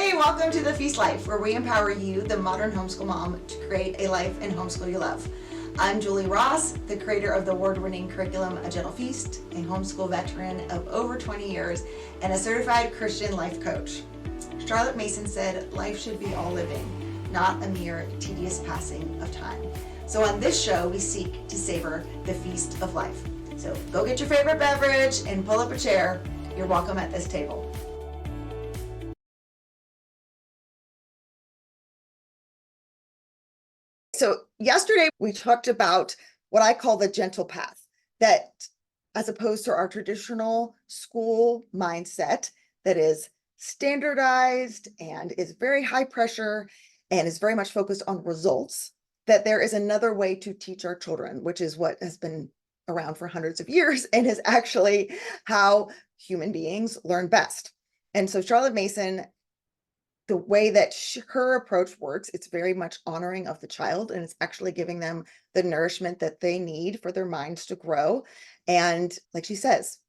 Hey, welcome to The Feast Life, where we empower you, the modern homeschool mom, to create a life in homeschool you love. I'm Julie Ross, the creator of the award-winning curriculum A Gentle Feast, a homeschool veteran of over 20 years, and a certified Christian life coach. Charlotte Mason said, life should be all living, not a mere tedious passing of time. So on this show, we seek to savor the feast of life. So go get your favorite beverage and pull up a chair. You're welcome at this table. So yesterday we talked about what I call the gentle path, that as opposed to our traditional school mindset that is standardized and is very high pressure and is very much focused on results, that there is another way to teach our children, which is what has been around for hundreds of years and is actually how human beings learn best. And so Charlotte Mason, the way that her approach works, it's very much honoring of the child, and it's actually giving them the nourishment that they need for their minds to grow. And like she says,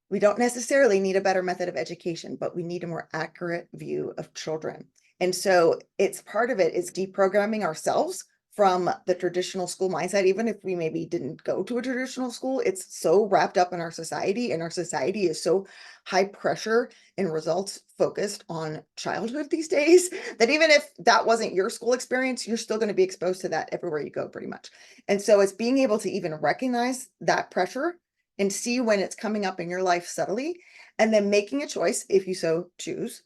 we don't necessarily need a better method of education, but we need a more accurate view of children. And so it's part of it is deprogramming ourselves from the traditional school mindset. Even if we maybe didn't go to a traditional school, it's so wrapped up in our society, and our society is so high pressure and results focused on childhood these days that even if that wasn't your school experience, you're still going to be exposed to that everywhere you go pretty much. And so it's being able to even recognize that pressure and see when it's coming up in your life subtly, and then making a choice, if you so choose,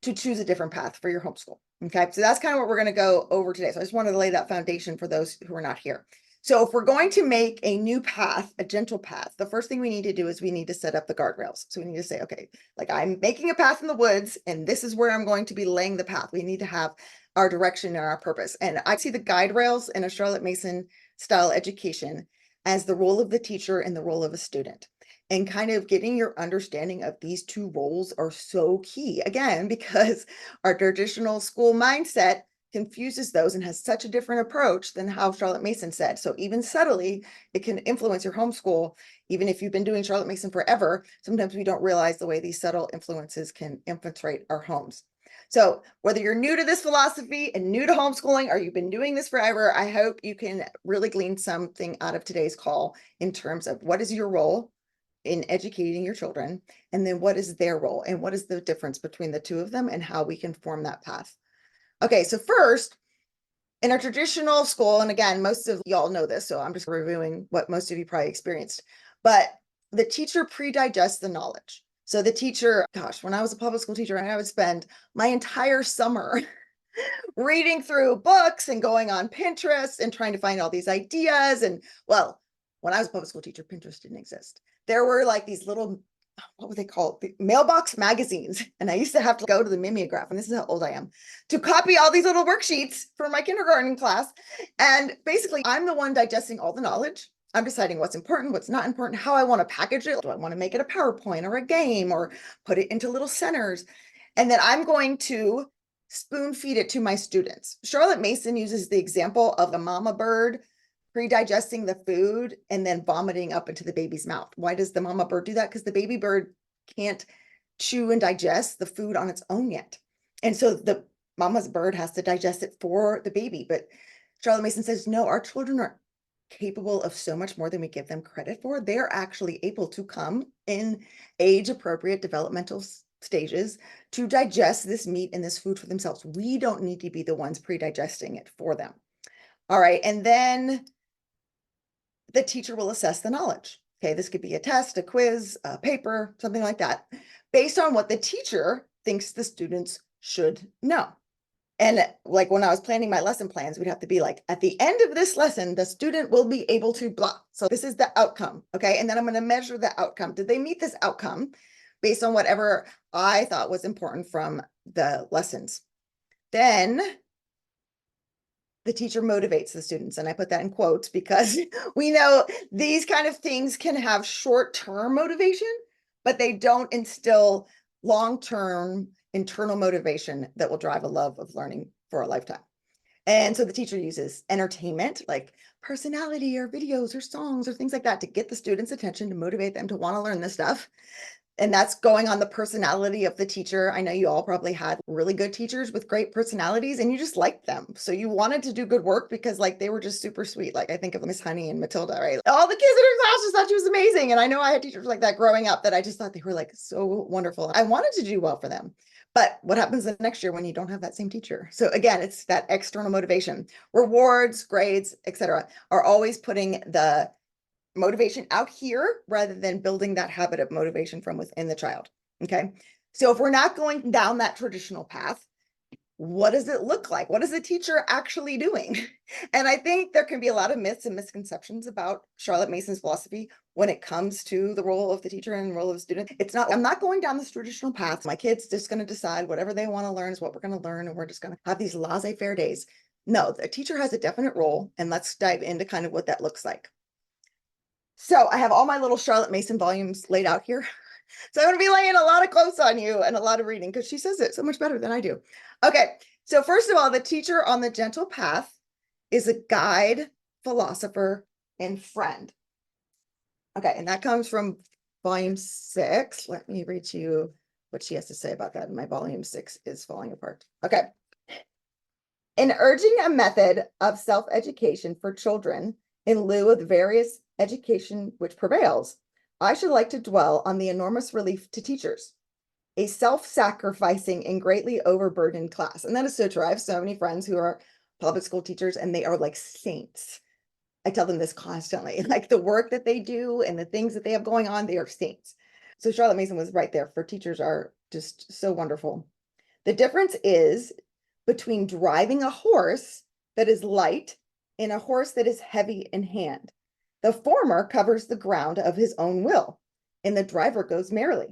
to choose a different path for your homeschool. Okay, so that's kind of what we're going to go over today. So I just wanted to lay that foundation for those who are not here. So if we're going to make a new path, a gentle path, the first thing we need to do is we need to set up the guardrails. So we need to say, okay, like I'm making a path in the woods, and this is where I'm going to be laying the path. We need to have our direction and our purpose. And I see the guide rails in a Charlotte Mason style education as the role of the teacher and the role of a student. And kind of getting your understanding of these two roles are so key, again, because our traditional school mindset confuses those and has such a different approach than how Charlotte Mason said. So even subtly, it can influence your homeschool. Even if you've been doing Charlotte Mason forever, sometimes we don't realize the way these subtle influences can infiltrate our homes. So whether you're new to this philosophy and new to homeschooling, or you've been doing this forever, I hope you can really glean something out of today's call in terms of what is your role in educating your children, and then what is their role and what is the difference between the two of them and how we can form that path. Okay, so first, in a traditional school, and again, most of y'all know this, so I'm just reviewing what most of you probably experienced, but the teacher pre-digests the knowledge. So the teacher, gosh, when I was a public school teacher, I would spend my entire summer reading through books and going on Pinterest and trying to find all these ideas. And well, when I was a public school teacher, Pinterest didn't exist. There were like these little, what would they call it? The mailbox magazines. And I used to have to go to the mimeograph, and this is how old I am, to copy all these little worksheets for my kindergarten class. And basically, I'm the one digesting all the knowledge. I'm deciding what's important, what's not important, how I want to package it. Do I want to make it a PowerPoint or a game or put it into little centers? And then I'm going to spoon feed it to my students. Charlotte Mason uses the example of a mama bird pre-digesting the food and then vomiting up into the baby's mouth. Why does the mama bird do that? Because the baby bird can't chew and digest the food on its own yet. And so the mama's bird has to digest it for the baby. But Charlotte Mason says, no, our children are capable of so much more than we give them credit for. They're actually able to come in age-appropriate developmental stages to digest this meat and this food for themselves. We don't need to be the ones pre-digesting it for them. All right, and then the teacher will assess the knowledge. Okay, this could be a test, a quiz, a paper, something like that, based on what the teacher thinks the students should know. And like when I was planning my lesson plans, we'd have to be like, at the end of this lesson, the student will be able to blah. So this is the outcome, okay? And then I'm going to measure the outcome. Did they meet this outcome based on whatever I thought was important from the lessons? Then the teacher motivates the students. And I put that in quotes because we know these kind of things can have short-term motivation, but they don't instill long-term internal motivation that will drive a love of learning for a lifetime. And so the teacher uses entertainment, like personality or videos or songs or things like that, to get the students' attention, to motivate them to want to learn this stuff. And that's going on the personality of the teacher. I know you all probably had really good teachers with great personalities and you just liked them. So you wanted to do good work because like they were just super sweet. Like I think of Miss Honey and Matilda, right? All the kids in her class just thought she was amazing. And I know I had teachers like that growing up that I just thought they were like so wonderful. I wanted to do well for them. But what happens the next year when you don't have that same teacher? So again, it's that external motivation. Rewards, grades, etc., are always putting the motivation out here rather than building that habit of motivation from within the child. Okay. So if we're not going down that traditional path, what does it look like? What is the teacher actually doing? And I think there can be a lot of myths and misconceptions about Charlotte Mason's philosophy when it comes to the role of the teacher and the role of the student. It's not, I'm not going down this traditional path. My kid's just going to decide whatever they want to learn is what we're going to learn. And we're just going to have these laissez-faire days. No, the teacher has a definite role. And let's dive into kind of what that looks like. So I have all my little Charlotte Mason volumes laid out here. So I'm going to be laying a lot of quotes on you and a lot of reading because she says it so much better than I do. Okay, so first of all, the teacher on the gentle path is a guide, philosopher, and friend. Okay, and that comes from volume 6. Let me read to you what she has to say about that. My volume 6 is falling apart. Okay. In urging a method of self-education for children in lieu of the various education which prevails, I should like to dwell on the enormous relief to teachers, a self-sacrificing and greatly overburdened class. And that is so true. I have so many friends who are public school teachers and they are like saints. I tell them this constantly, like the work that they do and the things that they have going on, they are saints. So Charlotte Mason was right there for teachers are just so wonderful. The difference is between driving a horse that is light and a horse that is heavy in hand. The former covers the ground of his own will, and the driver goes merrily.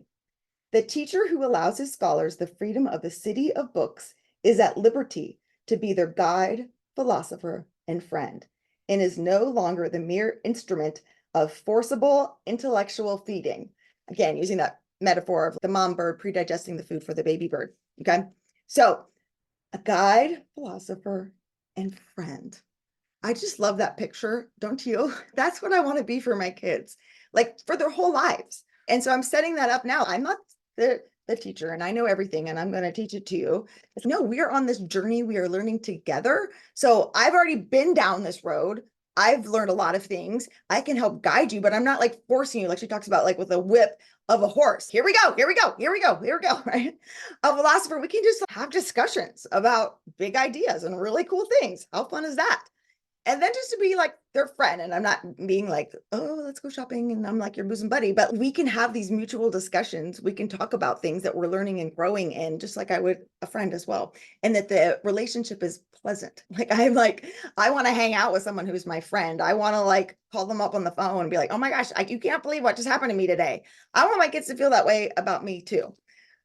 The teacher who allows his scholars the freedom of the city of books is at liberty to be their guide, philosopher, and friend, and is no longer the mere instrument of forcible intellectual feeding. Again, using that metaphor of the mom bird predigesting the food for the baby bird. Okay, so a guide, philosopher, and friend. I just love that picture, don't you? That's what I want to be for my kids, like for their whole lives. And so I'm setting that up now. I'm not the teacher and I know everything and I'm going to teach it to you. No, we are on this journey. We are learning together. So I've already been down this road. I've learned a lot of things. I can help guide you, but I'm not like forcing you, like she talks about, like with a whip of a horse. Here we go, here we go, here we go, here we go, right? A philosopher, we can just have discussions about big ideas and really cool things. How fun is that? And then just to be like their friend. And I'm not being like, oh, let's go shopping. And I'm like your bosom buddy, but we can have these mutual discussions. We can talk about things that we're learning and growing in, just like I would a friend as well. And that the relationship is pleasant. Like I'm like, I want to hang out with someone who's my friend. I want to like call them up on the phone and be like, oh my gosh, you can't believe what just happened to me today. I want my kids to feel that way about me too.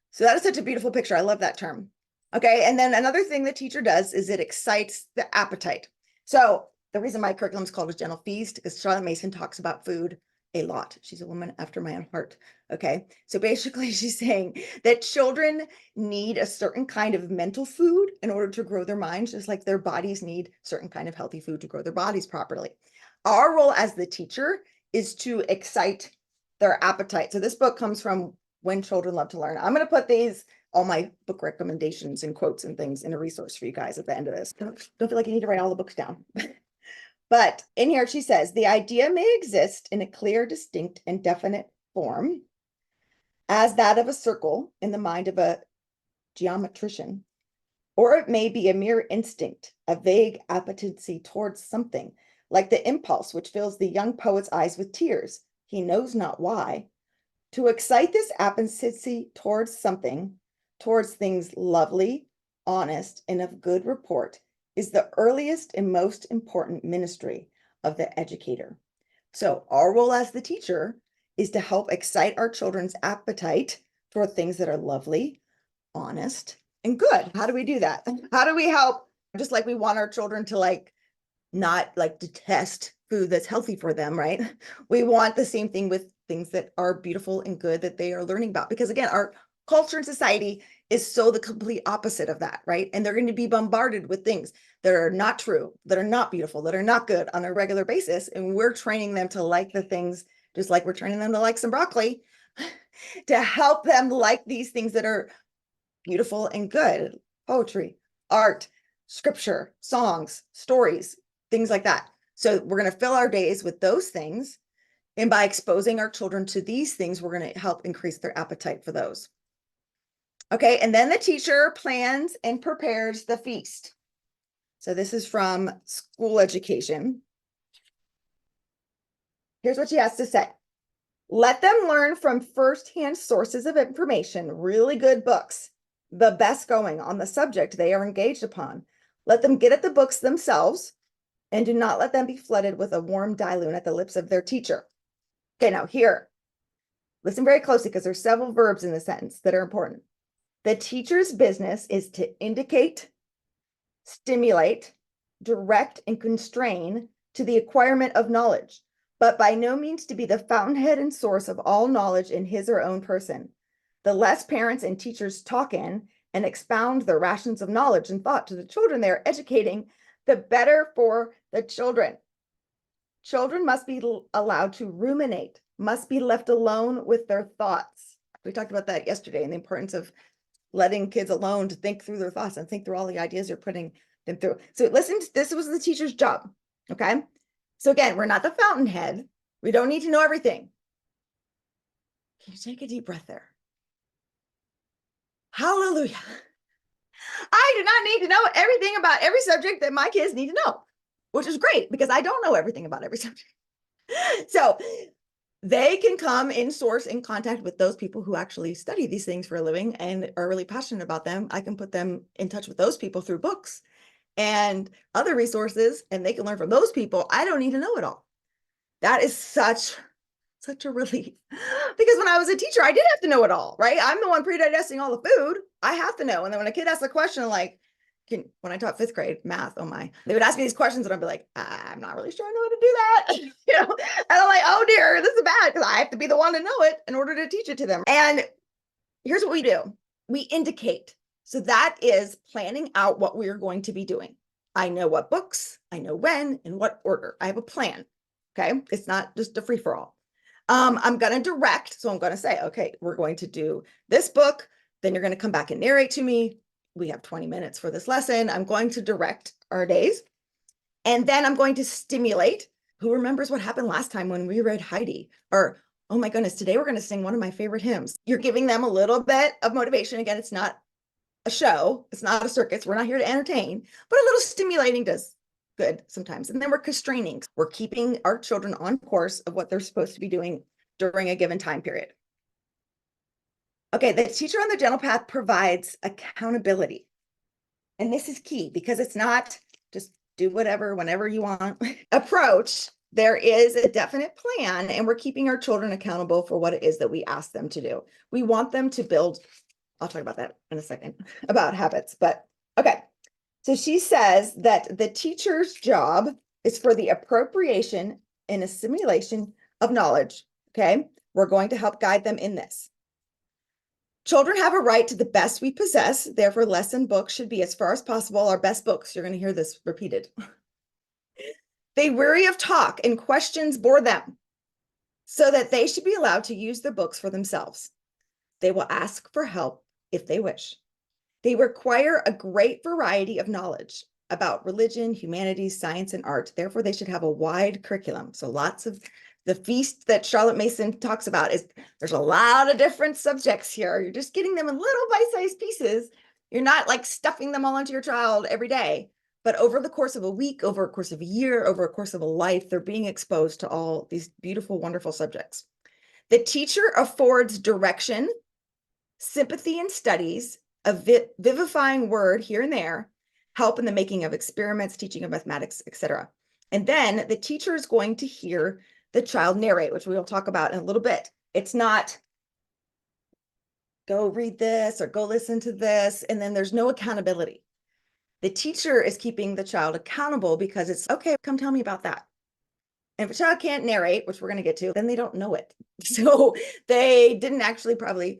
So that is such a beautiful picture. I love that term. Okay. And then another thing the teacher does is it excites the appetite. So the reason my curriculum is called A Gentle Feast is Charlotte Mason talks about food a lot. She's a woman after my own heart. Okay. So basically she's saying that children need a certain kind of mental food in order to grow their minds, just like their bodies need certain kind of healthy food to grow their bodies properly. Our role as the teacher is to excite their appetite. So this book comes from When Children Love to Learn. I'm going to put all my book recommendations and quotes and things in a resource for you guys at the end of this. Don't feel like you need to write all the books down. But in here, she says, the idea may exist in a clear, distinct, and definite form as that of a circle in the mind of a geometrician, or it may be a mere instinct, a vague appetency towards something, like the impulse which fills the young poet's eyes with tears, he knows not why. To excite this appetency towards something, towards things lovely, honest, and of good report, is the earliest and most important ministry of the educator. So our role as the teacher is to help excite our children's appetite for things that are lovely, honest, and good. How do we do that? How do we help? Just like we want our children to like not like detest food that's healthy for them, right? We want the same thing with things that are beautiful and good that they are learning about. Because again, our culture and society is so the complete opposite of that, right? And they're going to be bombarded with things that are not true, that are not beautiful, that are not good on a regular basis. And we're training them to like the things just like we're training them to like some broccoli. to help them like these things that are beautiful and good: poetry, art, scripture, songs, stories, things like that. So we're going to fill our days with those things. And by exposing our children to these things, we're going to help increase their appetite for those. Okay, and then the teacher plans and prepares the feast. So this is from school education. Here's what she has to say. Let them learn from firsthand sources of information, really good books, the best going on the subject they are engaged upon. Let them get at the books themselves, and do not let them be flooded with a warm dilune at the lips of their teacher. Okay, now here, listen very closely because there's several verbs in the sentence that are important. The teacher's business is to indicate, stimulate, direct, and constrain to the acquirement of knowledge, but by no means to be the fountainhead and source of all knowledge in his or own person. The less parents and teachers talk in and expound their rations of knowledge and thought to the children they are educating, the better for the children. Children must be allowed to ruminate, must be left alone with their thoughts. We talked about that yesterday, and the importance of letting kids alone to think through their thoughts and think through all the ideas you're putting them through. So listen, this was the teacher's job, okay? So again, we're not the fountainhead. We don't need to know everything. Can you take a deep breath there? Hallelujah. I do not need to know everything about every subject that my kids need to know, which is great because I don't know everything about every subject. So they can come in source in contact with those people who actually study these things for a living and are really passionate about them. I can put them in touch with those people through books and other resources, and they can learn from those people. I don't need to know it all. That is such a relief, because when I was a teacher, I did have to know it all, right? I'm the one pre-digesting all the food. I have to know. And then when a kid asks a question like, when I taught fifth grade math, oh my, they would ask me these questions and I'd be like, I'm not really sure I know how to do that. You know, and I'm like, oh dear, this is bad because I have to be the one to know it in order to teach it to them. And here's what we do. We indicate. So that is planning out what we are going to be doing. I know what books, I know when, in what order. I have a plan. Okay. It's not just a free for all. I'm going to direct. So I'm going to say, okay, we're going to do this book. Then you're going to come back and narrate to me. We have 20 minutes for this lesson. I'm going to direct our days. And then I'm going to stimulate. Who remembers what happened last time when we read Heidi? Or, oh my goodness, today we're going to sing one of my favorite hymns. You're giving them a little bit of motivation. Again, it's not a show. It's not a circus. We're not here to entertain, but a little stimulating does good sometimes. And then we're constraining. We're keeping our children on course of what they're supposed to be doing during a given time period. Okay, the teacher on the gentle path provides accountability. And this is key because it's not just do whatever, whenever you want approach. There is a definite plan, and we're keeping our children accountable for what it is that we ask them to do. We want them to build, I'll talk about that in a second, about habits, but okay. So she says that the teacher's job is for the appropriation and assimilation of knowledge, okay? We're going to help guide them in this. Children have a right to the best we possess. Therefore, lesson books should be, as far as possible, our best books. You're going to hear this repeated. They weary of talk and questions bore them, so that they should be allowed to use the books for themselves. They will ask for help if they wish. They require a great variety of knowledge about religion, humanities, science, and art. Therefore, they should have a wide curriculum. So lots of the feast that Charlotte Mason talks about is there's a lot of different subjects here. You're just getting them in little bite-sized pieces. You're not like stuffing them all into your child every day, but over the course of a week, over a course of a year, over a course of a life, they're being exposed to all these beautiful, wonderful subjects. The teacher affords direction, sympathy in studies, a vivifying word here and there, help in the making of experiments, teaching of mathematics, etc. And then the teacher is going to hear the child narrate, which we will talk about in a little bit. It's not go read this or go listen to this, and then there's no accountability. The teacher is keeping the child accountable because it's, okay, come tell me about that. And if a child can't narrate, which we're going to get to, then they don't know it. So they didn't actually probably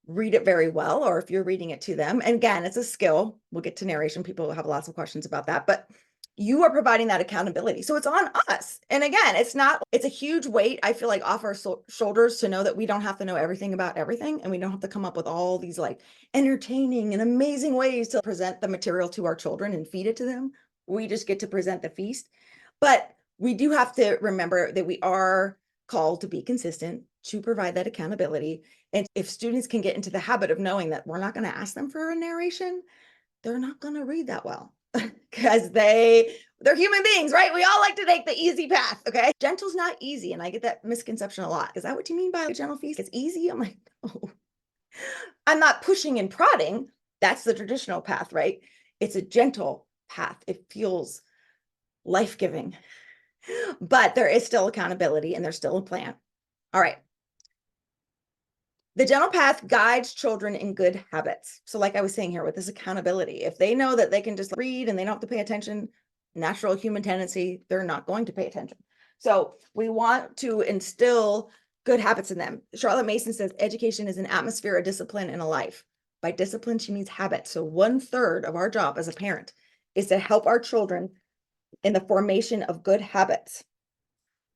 read it very well, or if you're reading it to them. And again, it's a skill. We'll get to narration. People have lots of questions about that. But you are providing that accountability. So it's on us. And again, it's a huge weight, I feel like, off our shoulders to know that we don't have to know everything about everything. And we don't have to come up with all these like entertaining and amazing ways to present the material to our children and feed it to them. We just get to present the feast. But we do have to remember that we are called to be consistent, to provide that accountability. And if students can get into the habit of knowing that we're not going to ask them for a narration, they're not going to read that well because they're human beings, right? We all like to take the easy path. Okay. Gentle's not easy. And I get that misconception a lot. Is that what you mean by a gentle feast? It's easy. I'm like, oh, I'm not pushing and prodding. That's the traditional path, right? It's a gentle path. It feels life-giving, but there is still accountability and there's still a plan. All right. The gentle path guides children in good habits. So like I was saying here with this accountability, if they know that they can just read and they don't have to pay attention, natural human tendency, they're not going to pay attention. So we want to instill good habits in them. Charlotte Mason says education is an atmosphere, a discipline, and a life. By discipline, she means habit. So 1/3 of our job as a parent is to help our children in the formation of good habits.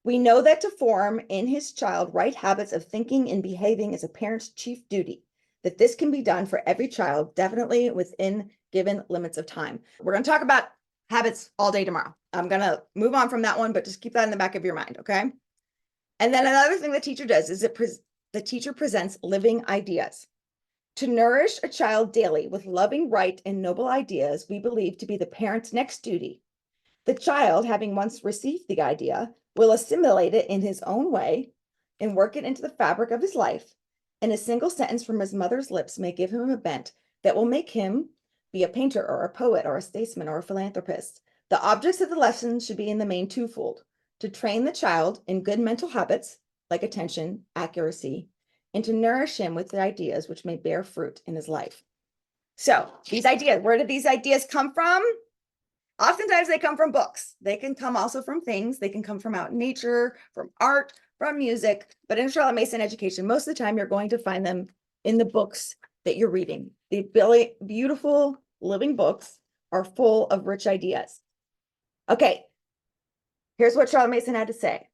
We know that to form in his child right habits of thinking and behaving is a parent's chief duty, that this can be done for every child, definitely within given limits of time. We're going to talk about habits all day tomorrow. I'm going to move on from that one, but just keep that in the back of your mind, okay? And then another thing the teacher does is the teacher presents living ideas. To nourish a child daily with loving, right, and noble ideas, we believe to be the parent's next duty. The child, having once received the idea, will assimilate it in his own way and work it into the fabric of his life. And a single sentence from his mother's lips may give him a bent that will make him be a painter or a poet or a statesman or a philanthropist. The objects of the lesson should be in the main twofold: to train the child in good mental habits like attention, accuracy, and to nourish him with the ideas which may bear fruit in his life. So these ideas, where did these ideas come from? Oftentimes they come from books. They can come also from things. They can come from out in nature, from art, from music. But in Charlotte Mason education, most of the time you're going to find them in the books that you're reading. The beautiful living books are full of rich ideas. Okay, here's what Charlotte Mason had to say.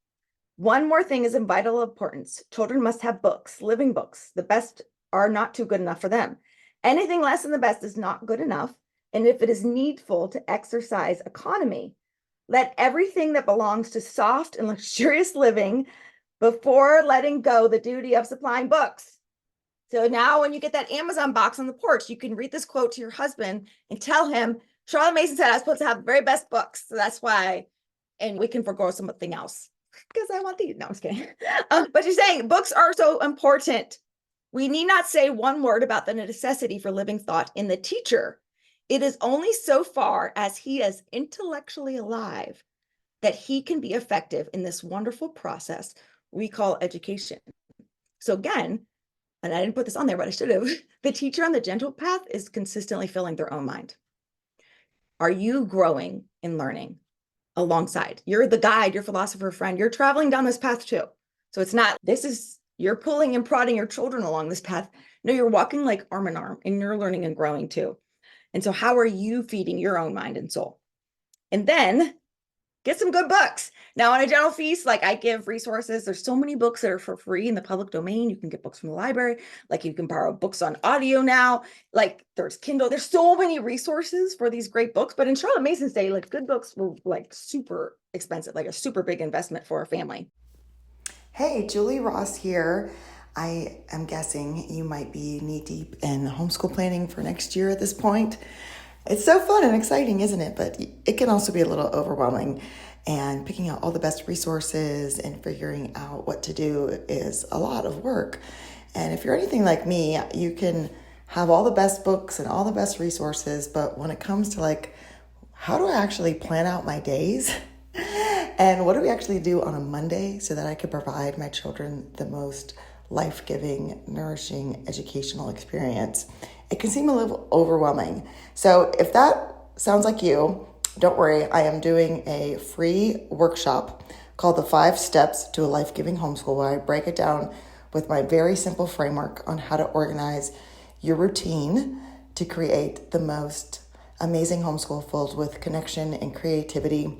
One more thing is of vital importance. Children must have books, living books. The best are not too good enough for them. Anything less than the best is not good enough. And if it is needful to exercise economy, let everything that belongs to soft and luxurious living before letting go the duty of supplying books. So now when you get that Amazon box on the porch, you can read this quote to your husband and tell him, Charlotte Mason said I was supposed to have the very best books. So that's why, and we can forego something else because I want these. No, I'm just kidding. But you're saying books are so important. We need not say one word about the necessity for living thought in the teacher. It is only so far as he is intellectually alive that he can be effective in this wonderful process we call education. So again, and I didn't put this on there, but I should have, the teacher on the gentle path is consistently filling their own mind. Are you growing and learning alongside? You're the guide, your philosopher friend. You're traveling down this path too. So it's not, you're pulling and prodding your children along this path. No, you're walking like arm in arm and you're learning and growing too. And so how are you feeding your own mind and soul? And then get some good books. Now on a gentle feast, like I give resources. There's so many books that are for free in the public domain. You can get books from the library. Like you can borrow books on audio now. Like there's Kindle. There's so many resources for these great books. But in Charlotte Mason's day, like good books were like super expensive, like a super big investment for a family. Hey, Julie Ross here. I am guessing you might be knee-deep in homeschool planning for next year at this point. It's so fun and exciting, isn't it? But it can also be a little overwhelming. And picking out all the best resources and figuring out what to do is a lot of work. And if you're anything like me, you can have all the best books and all the best resources, but when it comes to like, how do I actually plan out my days? And what do we actually do on a Monday so that I can provide my children the most life-giving, nourishing, educational experience? It can seem a little overwhelming. So if that sounds like you, don't worry. I am doing a free workshop called the 5 Steps to a Life-Giving Homeschool, where I break it down with my very simple framework on how to organize your routine to create the most amazing homeschool filled with connection and creativity.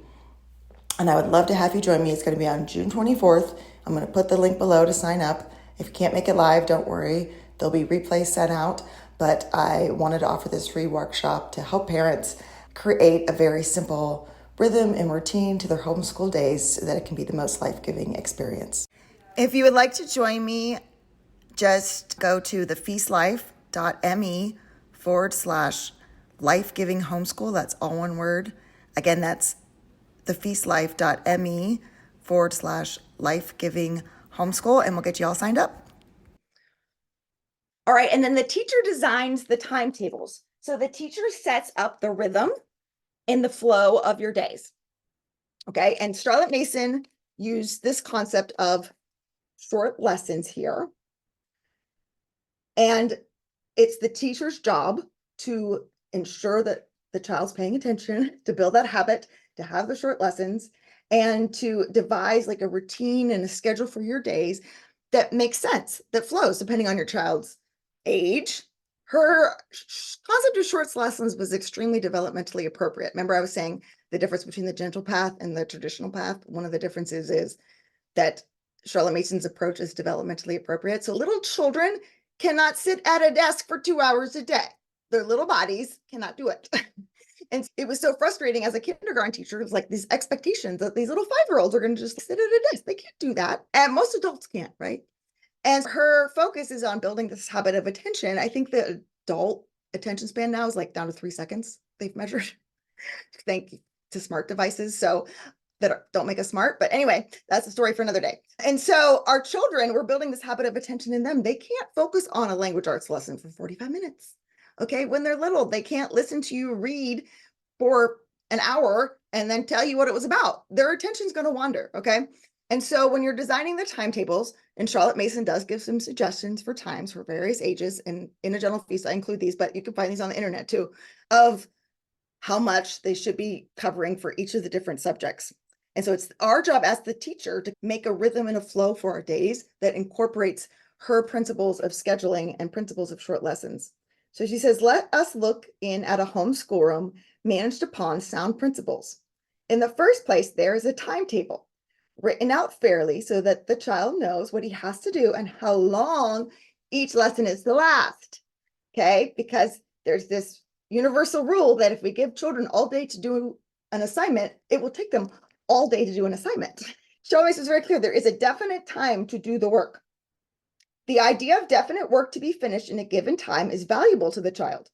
And I would love to have you join me. It's going to be on June 24th. I'm going to put the link below to sign up. If you can't make it live, don't worry. There'll be replays sent out. But I wanted to offer this free workshop to help parents create a very simple rhythm and routine to their homeschool days so that it can be the most life-giving experience. If you would like to join me, just go to thefeastlife.me/life-giving homeschool. That's all one word. Again, that's thefeastlife.me/life-giving homeschool, and we'll get you all signed up. All right, and then the teacher designs the timetables. So the teacher sets up the rhythm and the flow of your days. Okay, and Charlotte Mason used this concept of short lessons here. And it's the teacher's job to ensure that the child's paying attention, to build that habit, to have the short lessons, and to devise like a routine and a schedule for your days that makes sense, that flows depending on your child's age. Her concept of short lessons was extremely developmentally appropriate. Remember, I was saying the difference between the gentle path and the traditional path. One of the differences is that Charlotte Mason's approach is developmentally appropriate. So little children cannot sit at a desk for 2 hours a day. Their little bodies cannot do it. And it was so frustrating as a kindergarten teacher. It's like these expectations that these little 5-year-olds are going to just sit at a desk. They can't do that. And most adults can't, right? And her focus is on building this habit of attention. I think the adult attention span now is like down to 3 seconds they've measured. Thank you to smart devices. So that don't make us smart. But anyway, that's a story for another day. And so our children, we're building this habit of attention in them. They can't focus on a language arts lesson for 45 minutes. Okay. When they're little, they can't listen to you read for an hour and then tell you what it was about. Their attention's going to wander. Okay. And so when you're designing the timetables, and Charlotte Mason does give some suggestions for times for various ages, and in a Gentle Feast, I include these, but you can find these on the internet too, of how much they should be covering for each of the different subjects. And so it's our job as the teacher to make a rhythm and a flow for our days that incorporates her principles of scheduling and principles of short lessons. So she says, let us look in at a home schoolroom managed upon sound principles. In the first place, there is a timetable written out fairly so that the child knows what he has to do and how long each lesson is to last. Okay, because there's this universal rule that if we give children all day to do an assignment, it will take them all day to do an assignment. Charlotte Mason is very clear. There is a definite time to do the work. The idea of definite work to be finished in a given time is valuable to the child,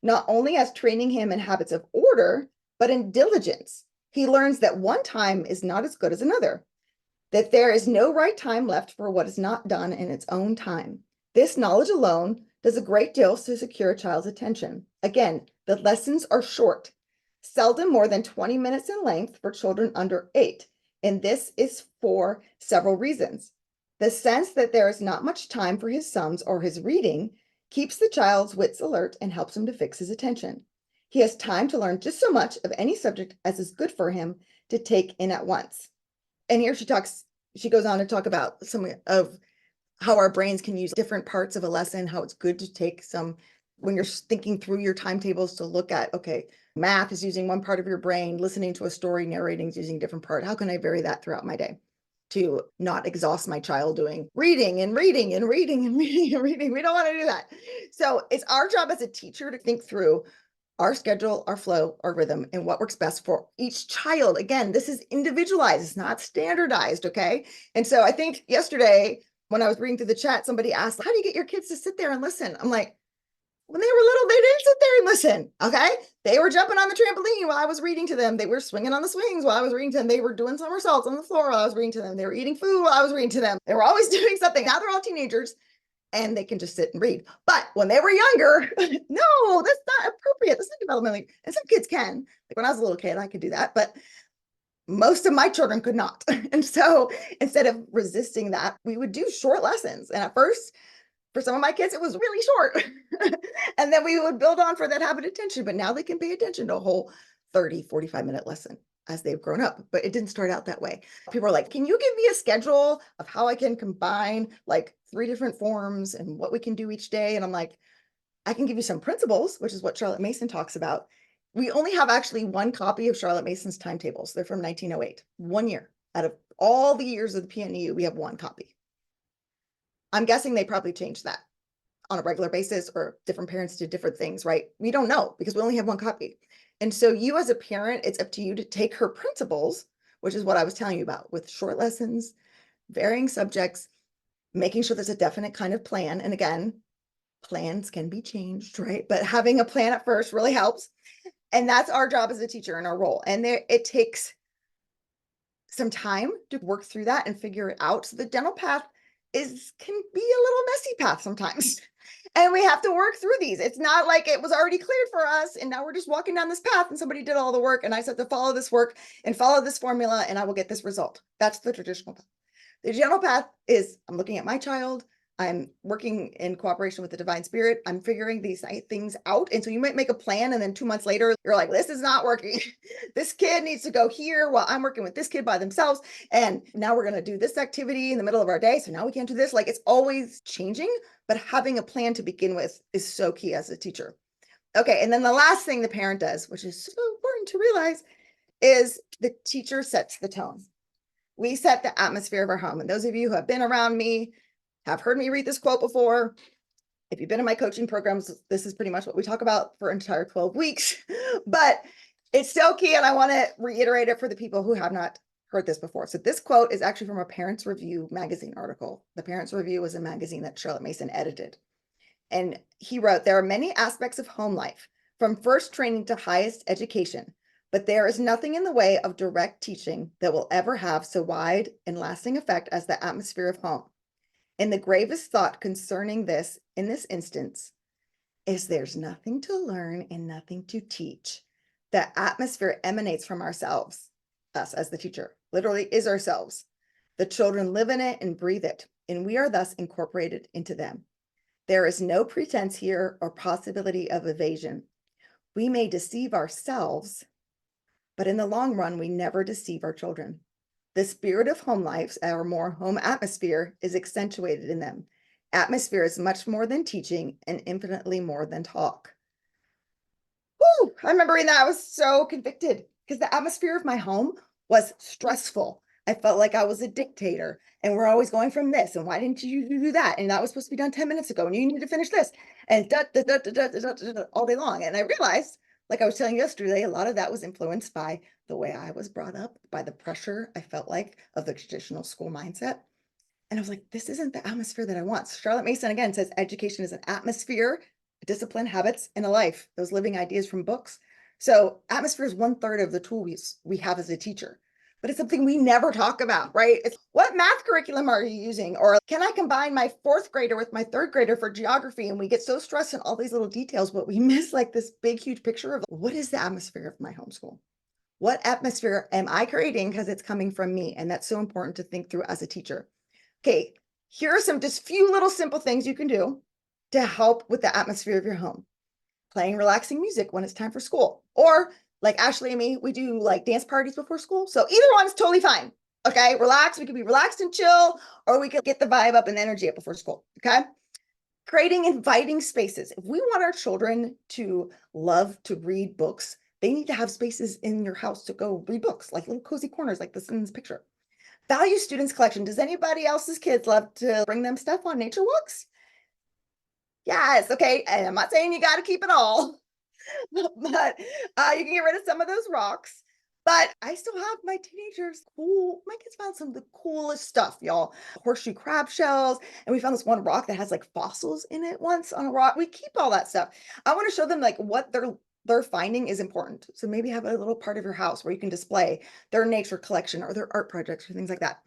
not only as training him in habits of order, but in diligence. He learns that one time is not as good as another, that there is no right time left for what is not done in its own time. This knowledge alone does a great deal to secure a child's attention. Again, the lessons are short, seldom more than 20 minutes in length for children under 8, and this is for several reasons. The sense that there is not much time for his sums or his reading keeps the child's wits alert and helps him to fix his attention. He has time to learn just so much of any subject as is good for him to take in at once. And here she goes on to talk about some of how our brains can use different parts of a lesson, how it's good to take some, when you're thinking through your timetables, to look at, okay, math is using one part of your brain, listening to a story, narrating is using a different part. How can I vary that throughout my day to not exhaust my child doing reading and reading and reading and reading and reading? We don't want to do that. So it's our job as a teacher to think through our schedule, our flow, our rhythm, and what works best for each child. Again, this is individualized, it's not standardized, okay? And so I think yesterday, when I was reading through the chat, somebody asked, how do you get your kids to sit there and listen? I'm like, when they were little, they didn't sit there and listen, okay? They were jumping on the trampoline while I was reading to them. They were swinging on the swings while I was reading to them. They were doing somersaults on the floor while I was reading to them. They were eating food while I was reading to them. They were always doing something. Now they're all teenagers and they can just sit and read. But when they were younger, no, that's not appropriate. That's not developmentally. And some kids can. Like when I was a little kid, I could do that. But most of my children could not. And so instead of resisting that, we would do short lessons. And at first, for some of my kids, it was really short. And then we would build on for that habit of attention. But now they can pay attention to a whole 30, 45-minute lesson as they've grown up. But it didn't start out that way. People are like, can you give me a schedule of how I can combine like 3 different forms and what we can do each day? And I'm like, I can give you some principles, which is what Charlotte Mason talks about. We only have actually one copy of Charlotte Mason's timetables. They're from 1908. 1 year out of all the years of the PNEU, we have one copy. I'm guessing they probably changed that on a regular basis, or different parents did different things, right? We don't know because we only have one copy. And so you as a parent, it's up to you to take her principles, which is what I was telling you about, with short lessons, varying subjects, making sure there's a definite kind of plan. And again, plans can be changed, right? But having a plan at first really helps. And that's our job as a teacher and our role. And it takes some time to work through that and figure it out. So the dental path can be a little messy path sometimes. And we have to work through these. It's not like it was already cleared for us and now we're just walking down this path and somebody did all the work and I just have to follow this work and follow this formula and I will get this result. That's the traditional path. The general path is I'm looking at my child, I'm working in cooperation with the divine spirit, I'm figuring these things out. And so you might make a plan and then 2 months later, you're like, this is not working. This kid needs to go here while I'm working with this kid by themselves. And now we're going to do this activity in the middle of our day. So now we can't do this. Like it's always changing, but having a plan to begin with is so key as a teacher. Okay. And then the last thing the parent does, which is so important to realize, is the teacher sets the tone. We set the atmosphere of our home. And those of you who have been around me have heard me read this quote before. If you've been in my coaching programs, this is pretty much what we talk about for an entire 12 weeks, but it's still key. And I want to reiterate it for the people who have not heard this before. So this quote is actually from a Parents Review magazine article. The Parents Review was a magazine that Charlotte Mason edited. And he wrote, there are many aspects of home life, from first training to highest education, but there is nothing in the way of direct teaching that will ever have so wide and lasting effect as the atmosphere of home. And the gravest thought concerning this, in this instance, is there's nothing to learn and nothing to teach. The atmosphere emanates from ourselves, us as the teacher, literally is ourselves. The children live in it and breathe it, and we are thus incorporated into them. There is no pretense here or possibility of evasion. We may deceive ourselves, but in the long run, we never deceive our children. The spirit of home life, our more home atmosphere, is accentuated in them. Atmosphere is much more than teaching and infinitely more than talk. Woo! I remember reading that. I was so convicted because the atmosphere of my home was stressful. I felt like I was a dictator and we're always going from this. And why didn't you do that? And that was supposed to be done 10 minutes ago. And you need to finish this and all day long. And I realized, like I was telling you yesterday, a lot of that was influenced by the way I was brought up, by the pressure I felt like of the traditional school mindset. And I was like, this isn't the atmosphere that I want. Charlotte Mason again says education is an atmosphere, a discipline, habits, and a life. Those living ideas from books. So atmosphere is 1/3 of the tools we have as a teacher, but it's something we never talk about, right? It's what math curriculum are you using? Or can I combine my 4th grader with my 3rd grader for geography? And we get so stressed in all these little details, but we miss like this big, huge picture of what is the atmosphere of my homeschool? What atmosphere am I creating? Because it's coming from me. And that's so important to think through as a teacher. Okay, here are some just few little simple things you can do to help with the atmosphere of your home. Playing relaxing music when it's time for school. Or like Ashley and me, we do like dance parties before school. So either one is totally fine. Okay, relax. We could be relaxed and chill, or we could get the vibe up and the energy up before school. Okay. Creating inviting spaces. If we want our children to love to read books, they need to have spaces in your house to go read books, like little cozy corners like this in this picture. Value students collection. Does anybody else's kids love to bring them stuff on nature walks? Yes. Okay. And I'm not saying you got to keep it all, but you can get rid of some of those rocks. But I still have my teenagers cool. My kids found some of the coolest stuff, y'all. Horseshoe crab shells. And we found this one rock that has like fossils in it once on a rock. We keep all that stuff. I want to show them like what they're finding is important. So maybe have a little part of your house where you can display their nature collection or their art projects or things like that.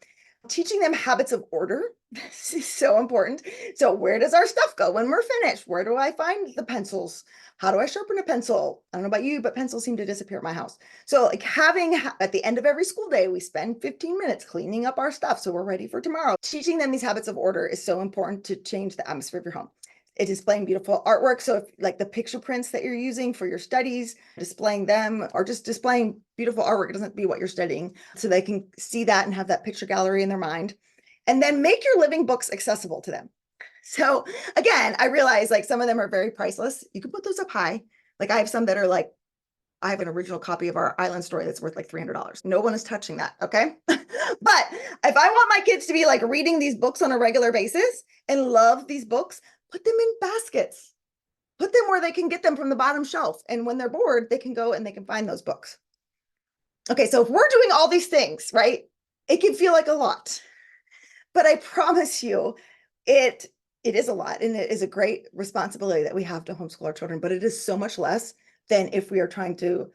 Teaching them habits of order. This is so important. So where does our stuff go when we're finished? Where do I find the pencils? How do I sharpen a pencil? I don't know about you, but pencils seem to disappear at my house. So like having at the end of every school day, we spend 15 minutes cleaning up our stuff so we're ready for tomorrow. Teaching them these habits of order is so important to change the atmosphere of your home. It displaying beautiful artwork. So if like the picture prints that you're using for your studies, displaying them or just displaying beautiful artwork, it doesn't be what you're studying. So they can see that and have that picture gallery in their mind. And then make your living books accessible to them. So again, I realize like some of them are very priceless. You can put those up high. Like I have some that are like I have an original copy of our island story that's worth like $300. No one is touching that, okay? But if I want my kids to be like reading these books on a regular basis and love these books, put them in baskets. Put them where they can get them from the bottom shelf. And when they're bored, they can go and they can find those books. Okay, so if we're doing all these things, right, it can feel like a lot. But I promise you, it is a lot, and it is a great responsibility that we have to homeschool our children, but it is so much less than if we are trying to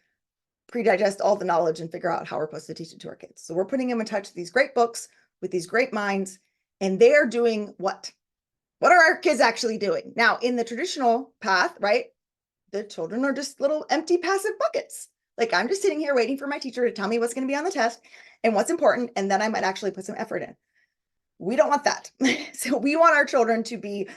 pre-digest all the knowledge and figure out how we're supposed to teach it to our kids. So we're putting them in touch with these great books, with these great minds, and they are doing what? What are our kids actually doing? Now, in the traditional path, right, the children are just little empty passive buckets. Like, I'm just sitting here waiting for my teacher to tell me what's going to be on the test and what's important, and then I might actually put some effort in. We don't want that. So we want our children to be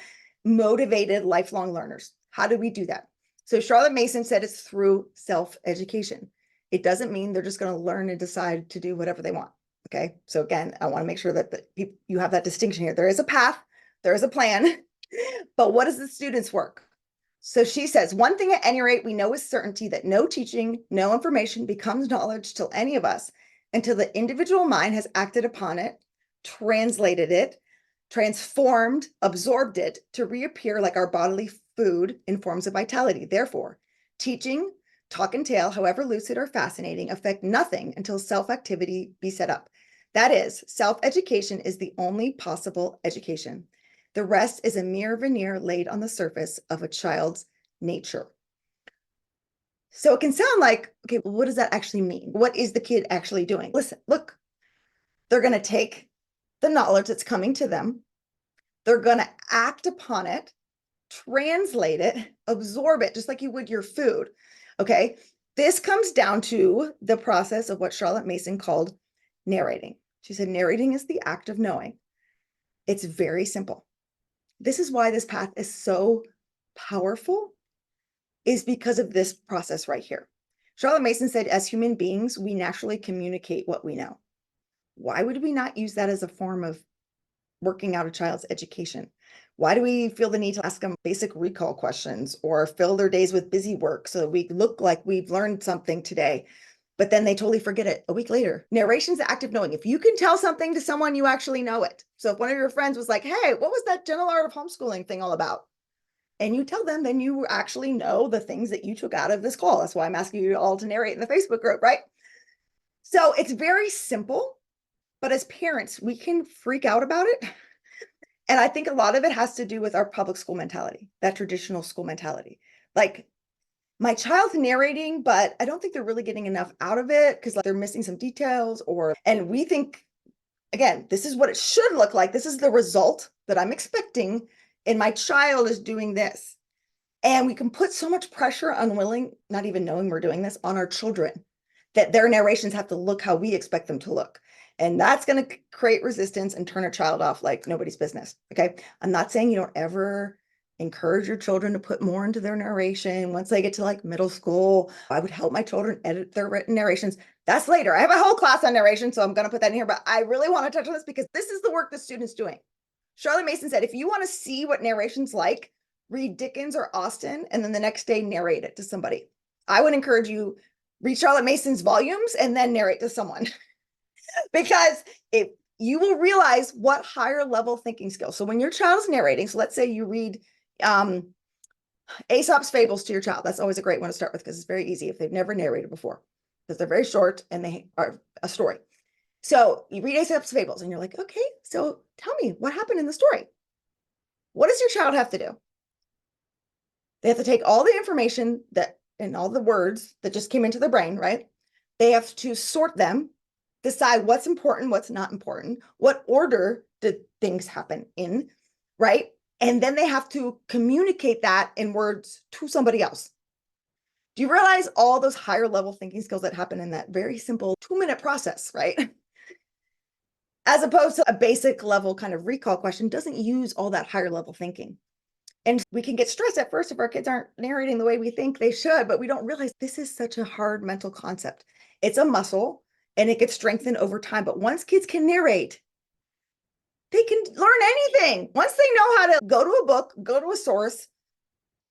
motivated lifelong learners. How do we do that? So Charlotte Mason said it's through self-education. It doesn't mean they're just going to learn and decide to do whatever they want. Okay. So again, I want to make sure that you have that distinction here. There is a path, there is a plan, but what is the student's work? So she says, one thing at any rate we know with certainty, that no teaching, no information becomes knowledge to any of us until the individual mind has acted upon it, translated it, transformed, absorbed it to reappear like our bodily food in forms of vitality. Therefore, teaching, talk and tale, however lucid or fascinating, affect nothing until self-activity be set up. That is, self-education is the only possible education. The rest is a mere veneer laid on the surface of a child's nature. So it can sound like, okay, well, what does that actually mean? What is the kid actually doing? Listen, look, they're going to take the knowledge that's coming to them. They're going to act upon it, translate it, absorb it, just like you would your food. Okay. This comes down to the process of what Charlotte Mason called narrating. She said, narrating is the act of knowing. It's very simple. This is why this path is so powerful, is because of this process right here. Charlotte Mason said, as human beings, we naturally communicate what we know. Why would we not use that as a form of working out a child's education? Why do we feel the need to ask them basic recall questions or fill their days with busy work so we look like we've learned something today, but then they totally forget it a week later? Narration is the act of knowing. If you can tell something to someone, you actually know it. So if one of your friends was like, hey, what was that gentle art of homeschooling thing all about? And you tell them, then you actually know the things that you took out of this call. That's why I'm asking you all to narrate in the Facebook group, right? So it's very simple. But as parents, we can freak out about it. And I think a lot of it has to do with our public school mentality, that traditional school mentality. Like, my child's narrating, but I don't think they're really getting enough out of it because they're missing some details, and we think, again, this is what it should look like. This is the result that I'm expecting, and my child is doing this. And we can put so much pressure, unwilling, not even knowing we're doing this, on our children, that their narrations have to look how we expect them to look. And that's going to create resistance and turn a child off like nobody's business. Okay. I'm not saying you don't ever encourage your children to put more into their narration once they get to like middle school. I would help my children edit their written narrations. That's later. I have a whole class on narration, so I'm going to put that in here, but I really want to touch on this because this is the work the student's doing. Charlotte Mason said, if you want to see what narration's like, read Dickens or Austen, and then the next day narrate it to somebody. I would encourage you, read Charlotte Mason's volumes and then narrate to someone. Because you will realize what higher level thinking skills. So when your child's narrating, so let's say you read Aesop's Fables to your child. That's always a great one to start with because it's very easy if they've never narrated before, because they're very short and they are a story. So you read Aesop's Fables and you're like, okay, so tell me what happened in the story. What does your child have to do? They have to take all the information and all the words that just came into their brain, right? They have to sort them, decide what's important, what's not important, what order did things happen in, right? And then they have to communicate that in words to somebody else. Do you realize all those higher level thinking skills that happen in that very simple 2-minute process, right? As opposed to a basic level kind of recall question doesn't use all that higher level thinking. And we can get stressed at first if our kids aren't narrating the way we think they should, but we don't realize this is such a hard mental concept. It's a muscle and it gets strengthened over time. But once kids can narrate, they can learn anything. Once they know how to go to a book, go to a source,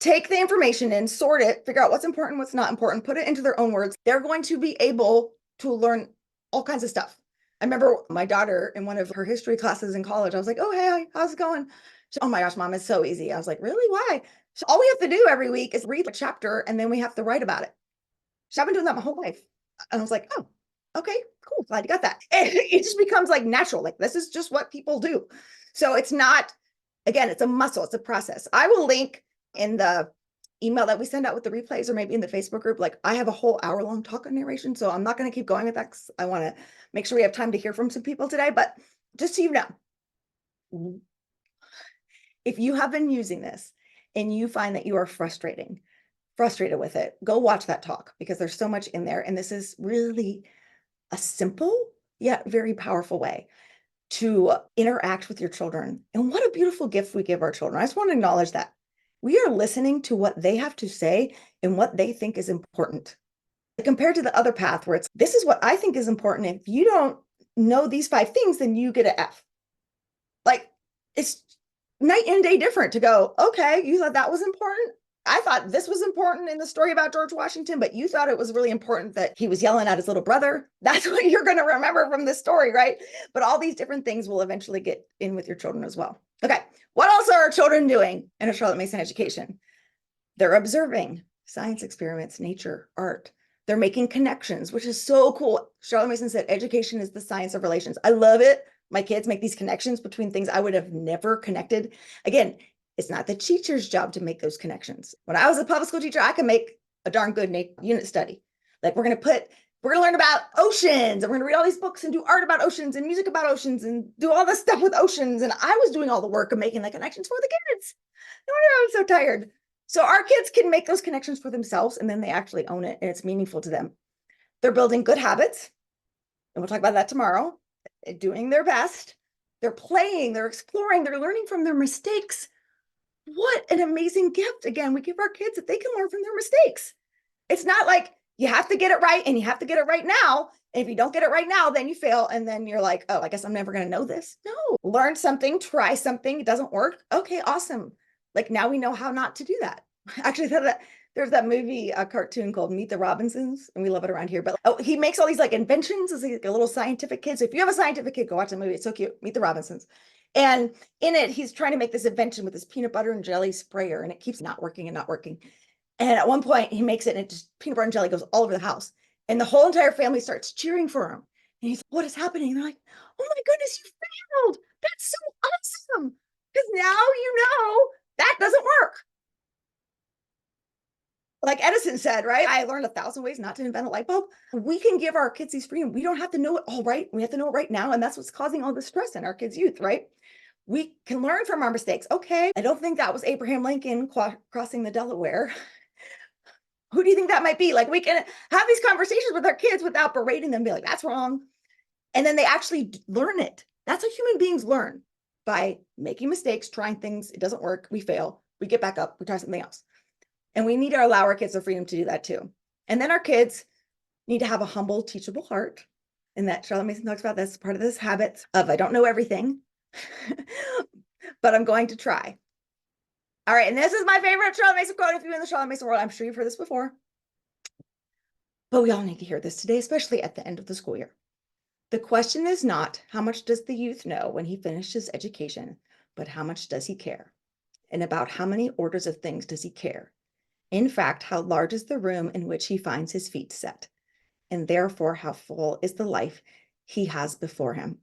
take the information in, sort it, figure out what's important, what's not important, put it into their own words. They're going to be able to learn all kinds of stuff. I remember my daughter in one of her history classes in college, I was like, oh, hey, how's it going? Oh my gosh, mom, it's so easy. I was like, really? Why? So all we have to do every week is read a chapter and then we have to write about it. So I've been doing that my whole life. And I was like, oh, okay, cool. Glad you got that. And it just becomes like natural. Like this is just what people do. So it's not, again, it's a muscle, it's a process. I will link in the email that we send out with the replays or maybe in the Facebook group. Like I have a whole hour-long talk on narration. So I'm not going to keep going with that because I want to make sure we have time to hear from some people today. But just so you know, if you have been using this and you find that you are frustrated with it, go watch that talk because there's so much in there. And this is really a simple yet very powerful way to interact with your children. And what a beautiful gift we give our children. I just want to acknowledge that we are listening to what they have to say and what they think is important compared to the other path where it's, this is what I think is important. If you don't know these 5 things, then you get an F. Like it's night and day different to go, okay, you thought that was important. I thought this was important in the story about George Washington, but you thought it was really important that he was yelling at his little brother. That's what you're going to remember from this story, right? But all these different things will eventually get in with your children as well. Okay, what else are our children doing in a Charlotte Mason education? They're observing science experiments, nature, art. They're making connections, which is so cool. Charlotte Mason said education is the science of relations. I love it. My kids make these connections between things I would have never connected. Again, it's not the teacher's job to make those connections. When I was a public school teacher, I could make a darn good unit study. Like we're going to learn about oceans and we're going to read all these books and do art about oceans and music about oceans and do all this stuff with oceans. And I was doing all the work of making the connections for the kids. No wonder I was so tired. So our kids can make those connections for themselves and then they actually own it and it's meaningful to them. They're building good habits. And we'll talk about that tomorrow. Doing their best. They're playing, they're exploring, they're learning from their mistakes. What an amazing gift. Again, we give our kids that they can learn from their mistakes. It's not like you have to get it right and you have to get it right now. And if you don't get it right now, then you fail. And then you're like, oh, I guess I'm never going to know this. No, learn something, try something. It doesn't work. Okay, awesome. Like now we know how not to do that. Actually, there's that movie, a cartoon called Meet the Robinsons, and we love it around here. But he makes all these like inventions as like a little scientific kid. So if you have a scientific kid, go watch the movie. It's so cute. Meet the Robinsons. And in it, he's trying to make this invention with this peanut butter and jelly sprayer, and it keeps not working and not working. And at one point, he makes it, and it just peanut butter and jelly goes all over the house. And the whole entire family starts cheering for him. And he's, what is happening? And they're like, oh my goodness, you failed. That's so awesome. Because now you know that doesn't work. Like Edison said, right? I learned 1,000 ways not to invent a light bulb. We can give our kids these freedom. We don't have to know it all right. We have to know it right now. And that's what's causing all the stress in our kids' youth, right? We can learn from our mistakes. Okay, I don't think that was Abraham Lincoln crossing the Delaware. Who do you think that might be? Like we can have these conversations with our kids without berating them, be like, that's wrong. And then they actually learn it. That's how human beings learn, by making mistakes, trying things. It doesn't work. We fail. We get back up. We try something else. And we need to allow our kids the freedom to do that too. And then our kids need to have a humble, teachable heart. And that Charlotte Mason talks about, that's part of this habit of, I don't know everything, but I'm going to try. All right. And this is my favorite Charlotte Mason quote. If you're in the Charlotte Mason world, I'm sure you've heard this before. But we all need to hear this today, especially at the end of the school year. The question is not how much does the youth know when he finishes education, but how much does he care? And about how many orders of things does he care? In fact, how large is the room in which he finds his feet set? And therefore, how full is the life he has before him?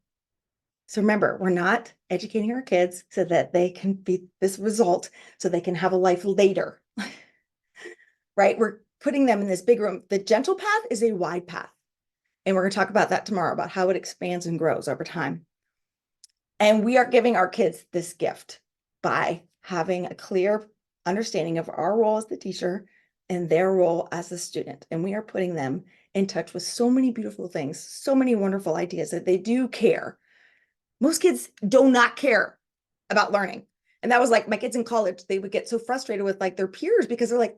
So remember, we're not educating our kids so that they can be this result, so they can have a life later, right? We're putting them in this big room. The gentle path is a wide path. And we're going to talk about that tomorrow, about how it expands and grows over time. And we are giving our kids this gift by having a clear understanding of our role as the teacher and their role as the student. And we are putting them in touch with so many beautiful things, so many wonderful ideas that they do care. Most kids do not care about learning. And that was like my kids in college, they would get so frustrated with like their peers because they're like,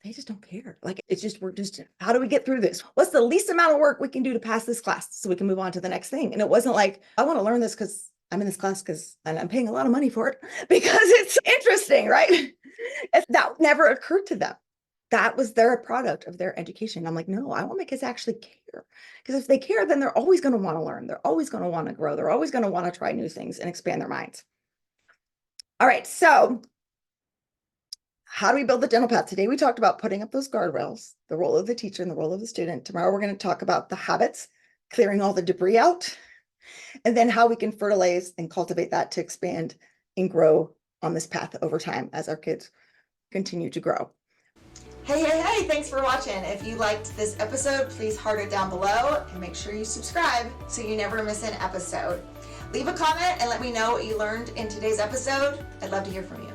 they just don't care. Like it's just, how do we get through this? What's the least amount of work we can do to pass this class so we can move on to the next thing? And it wasn't like, I want to learn this because I'm in this class and I'm paying a lot of money for it because it's interesting, right? And that never occurred to them. That was their product of their education. I'm like, no, I want my kids to actually care. Because if they care, then they're always going to want to learn. They're always going to want to grow. They're always going to want to try new things and expand their minds. All right, so how do we build the gentle path? Today we talked about putting up those guardrails, the role of the teacher and the role of the student. Tomorrow we're going to talk about the habits, clearing all the debris out, and then how we can fertilize and cultivate that to expand and grow on this path over time as our kids continue to grow. Hey, thanks for watching. If you liked this episode, please heart it down below and make sure you subscribe so you never miss an episode. Leave a comment and let me know what you learned in today's episode. I'd love to hear from you.